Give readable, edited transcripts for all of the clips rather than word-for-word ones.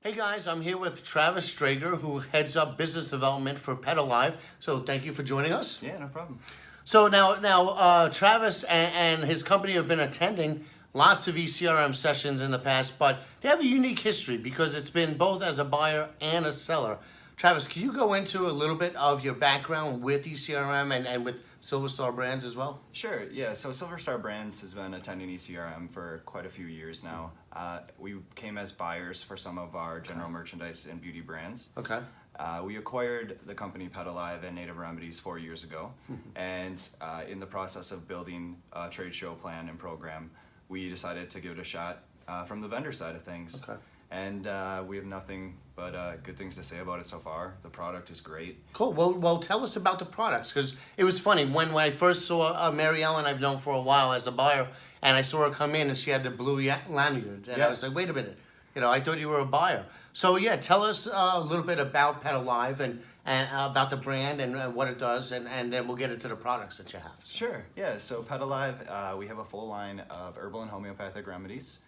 Hey guys, I'm here with Travis Draeger, who heads up business development for PetAlive. So thank you for joining us. Yeah, no problem. So now, Travis and his company have been attending lots of ECRM sessions in the past, but they have a unique history because it's been both as a buyer and a seller. Travis, can you go into a little bit of your background with ECRM and with Silver Star Brands as well? Sure, yeah. So Silver Star Brands has been attending ECRM for quite a few years now. We came as buyers for some of our general merchandise and beauty brands. Okay. We acquired the company PetAlive and Native Remedies 4 years ago, and in the process of building a trade show plan and program, we decided to give it a shot from the vendor side of things. Okay. And we have nothing but good things to say about it so far. The product is great. Cool. Well, tell us about the products, because it was funny when I first saw Mary Ellen, I've known for a while as a buyer, and I saw her come in and she had the blue lanyard, and I was like, wait a minute, I thought you were a buyer. So yeah, tell us a little bit about PetAlive and about the brand and what it does, and then we'll get into the products that you have. Sure. Yeah. So PetAlive, we have a full line of herbal and homeopathic remedies.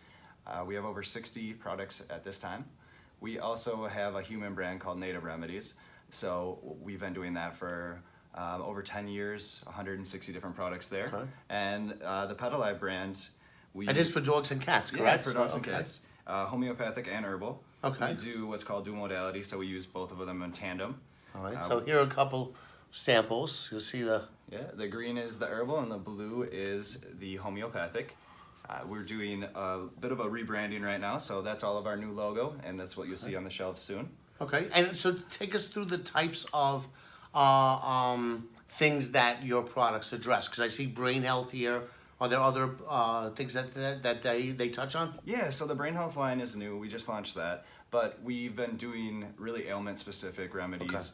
We have over 60 products at this time. We also have a human brand called Native Remedies. So we've been doing that for over 10 years, 160 different products there. Okay. And the PetAlive brand, It is for dogs and cats, correct? Yeah, for dogs and Okay. cats. Homeopathic and herbal. Okay. We do what's called dual modality, so we use both of them in tandem. All right, so here are a couple samples. You'll see the... Yeah, the green is the herbal and the blue is the homeopathic. We're doing a bit of a rebranding right now, so that's all of our new logo, and that's what you'll see on the shelves soon. Okay, and so take us through the types of things that your products address, because I see brain health here. Are there other things that they touch on? Yeah, so the brain health line is new. We just launched that, but we've been doing really ailment-specific remedies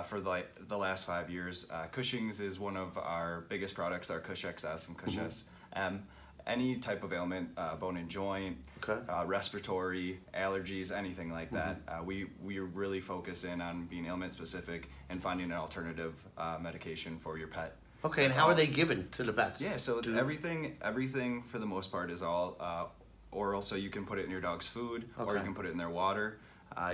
for the last 5 years. Cushing's is one of our biggest products, our Cush XS and Cush SM. Any type of ailment, bone and joint, respiratory, allergies, anything like that. We really focus in on being ailment specific and finding an alternative medication for your pet. Okay, and how are they given to the pets? Yeah, so everything for the most part is all oral, so you can put it in your dog's food, or you can put it in their water.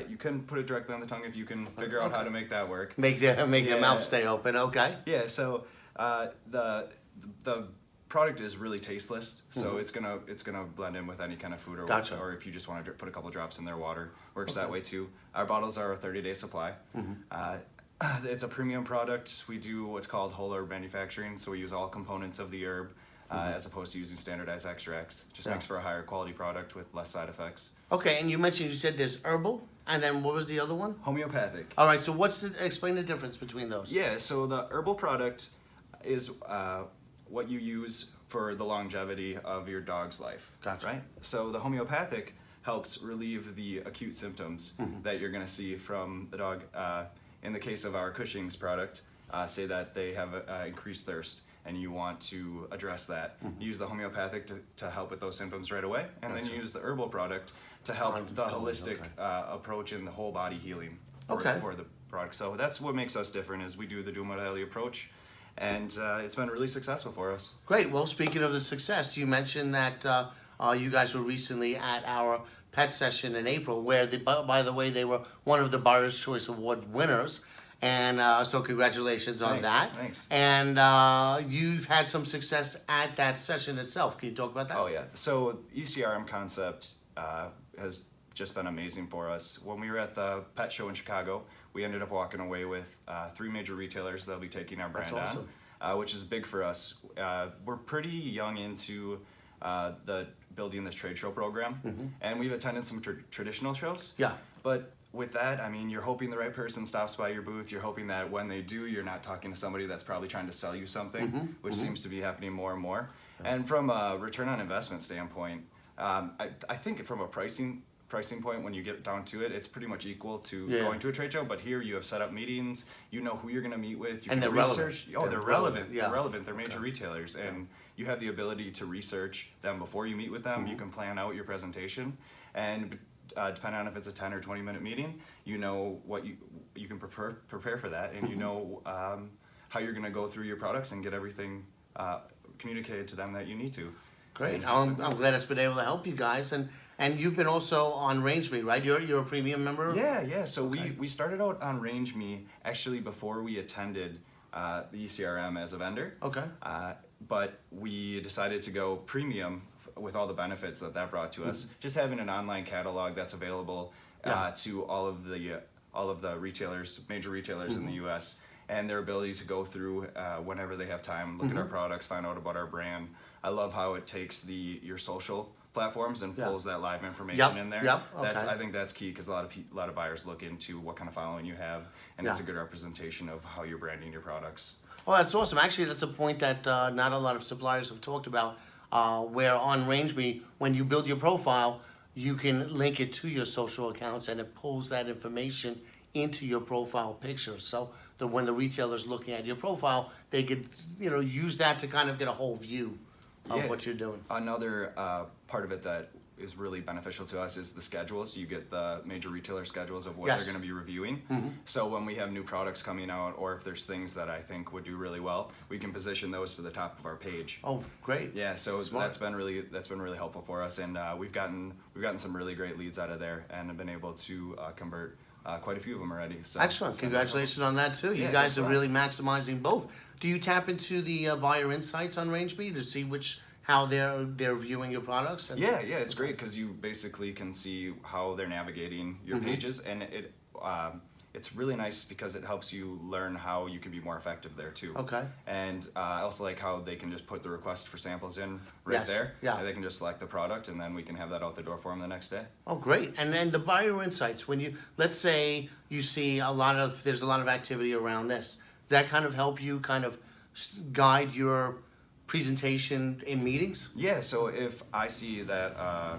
You can put it directly on the tongue if you can figure out how to make that work. Make their mouth stay open. Okay. Yeah, so the product is really tasteless, so it's gonna blend in with any kind of food or if you just want to put a couple drops in their water, works that way too. Our bottles are a 30-day supply. It's a premium product. We do what's called whole herb manufacturing, so we use all components of the herb as opposed to using standardized extracts. Just makes for a higher quality product with less side effects. Okay, and you said there's herbal, and then what was the other one? Homeopathic. All right, so explain the difference between those. Yeah, so the herbal product is what you use for the longevity of your dog's life. Gotcha. Right? So the homeopathic helps relieve the acute symptoms that you're going to see from the dog. In the case of our Cushing's product, say that they have increased thirst and you want to address that. You use the homeopathic to help with those symptoms right away, and then you use the herbal product to help the holistic approach in the whole body healing for the product. So that's what makes us different, is we do the dual modality approach. And it's been really successful for us. Great. Well, speaking of the success, you mentioned that you guys were recently at our pet session in April, where, by the way, they were one of the Buyer's Choice Award winners. And so congratulations on that. Thanks. And you've had some success at that session itself. Can you talk about that? Oh, yeah. So ECRM concept has just been amazing for us. When we were at the pet show in Chicago, we ended up walking away with 3 major retailers that'll be taking our brand on, which is big for us. We're pretty young into the building this trade show program, and we've attended some traditional shows. Yeah. But with that, I mean, you're hoping the right person stops by your booth. You're hoping that when they do, you're not talking to somebody that's probably trying to sell you something, which seems to be happening more and more. And from a return on investment standpoint, I think from a pricing point, when you get down to it, it's pretty much equal to going to a trade show. But here you have set up meetings, you know who you're going to meet with, you and can research. Relevant. They're relevant. Yeah. They're relevant. They're major retailers, and you have the ability to research them before you meet with them. You can plan out your presentation, and depending on if it's a 10 or 20-minute meeting, you know what you can prepare for that, and you know how you're going to go through your products and get everything communicated to them that you need to. Great. I'm glad it's been able to help you guys. And And you've been also on RangeMe, right? You're a premium member? Yeah. So we started out on RangeMe actually before we attended the ECRM as a vendor. Okay. But we decided to go premium with all the benefits that brought to us. Just having an online catalog that's available to all of the retailers, major retailers in the U.S., and their ability to go through whenever they have time, look at our products, find out about our brand. I love how it takes your social platforms and pulls that live information in there. I think that's key, because a lot of buyers look into what kind of following you have, and it's a good representation of how you're branding your products. Oh, that's awesome. Actually, that's a point that not a lot of suppliers have talked about, where on RangeMe, when you build your profile, you can link it to your social accounts, and it pulls that information into your profile picture. So that when the retailer's looking at your profile, they could use that to kind of get a whole view of what you're doing. Another part of it that is really beneficial to us is the schedules. You get the major retailer schedules of what they're going to be reviewing. So when we have new products coming out, or if there's things that I think would do really well, we can position those to the top of our page. Oh, great. Yeah, so that's been really helpful for us, and we've gotten some really great leads out of there, and have been able to convert quite a few of them already. So excellent. Congratulations on that too. You guys are really maximizing both. Do you tap into the buyer insights on RangeMe to see how they're viewing your products? Yeah, it's great, because you basically can see how they're navigating your pages, and it's really nice because it helps you learn how you can be more effective there too. Okay. And I also like how they can just put the request for samples in there. Yeah. And they can just select the product, and then we can have that out the door for them the next day. Oh, great. And then the buyer insights, let's say you see there's a lot of activity around this, that kind of help you kind of guide your presentation in meetings? Yeah, so if I see that a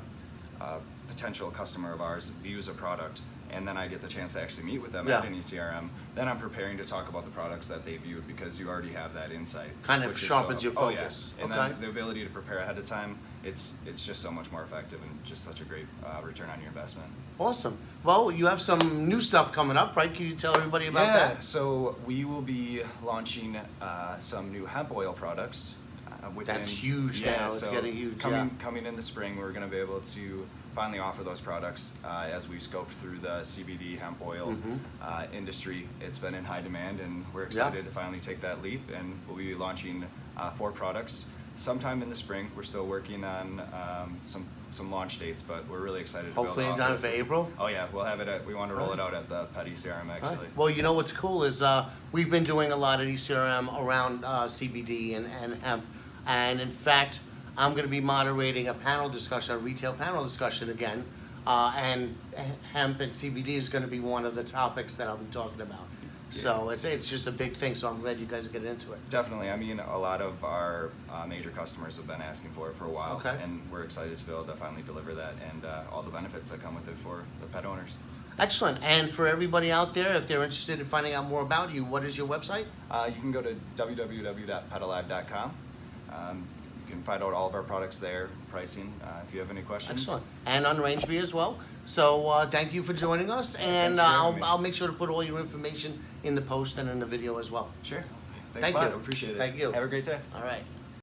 potential customer of ours views a product, and then I get the chance to actually meet with them at an ECRM, then I'm preparing to talk about the products that they viewed, because you already have that insight. Kind of sharpens your focus. And then the ability to prepare ahead of time, it's just so much more effective, and just such a great return on your investment. Awesome. Well, you have some new stuff coming up, right? Can you tell everybody about that? Yeah, so we will be launching some new hemp oil products. That's huge now. It's getting huge. Coming in the spring, we're going to be able to finally offer those products as we scoped through the CBD hemp oil industry. It's been in high demand, and we're excited to finally take that leap, and we'll be launching 4 products sometime in the spring. We're still working on some launch dates, but we're really excited. Hopefully in time for April? Oh yeah, we'll have it we want to roll it out at the Pet ECRM actually. Right. Well, you know what's cool is we've been doing a lot at ECRM around CBD and hemp. And in fact, I'm going to be moderating a retail panel discussion again. And hemp and CBD is going to be one of the topics that I'll be talking about. Yeah. So it's just a big thing, so I'm glad you guys get into it. Definitely. I mean, a lot of our major customers have been asking for it for a while. Okay. And we're excited to be able to finally deliver that, and all the benefits that come with it for the pet owners. Excellent. And for everybody out there, if they're interested in finding out more about you, what is your website? You can go to www.PetAlive.com. You can find out all of our products there, pricing, if you have any questions. Excellent. And on RangeMe as well. So thank you for joining us, and I'll make sure to put all your information in the post and in the video as well. Sure. Thanks a lot. You. Appreciate it. Thank you. Have a great day. All right.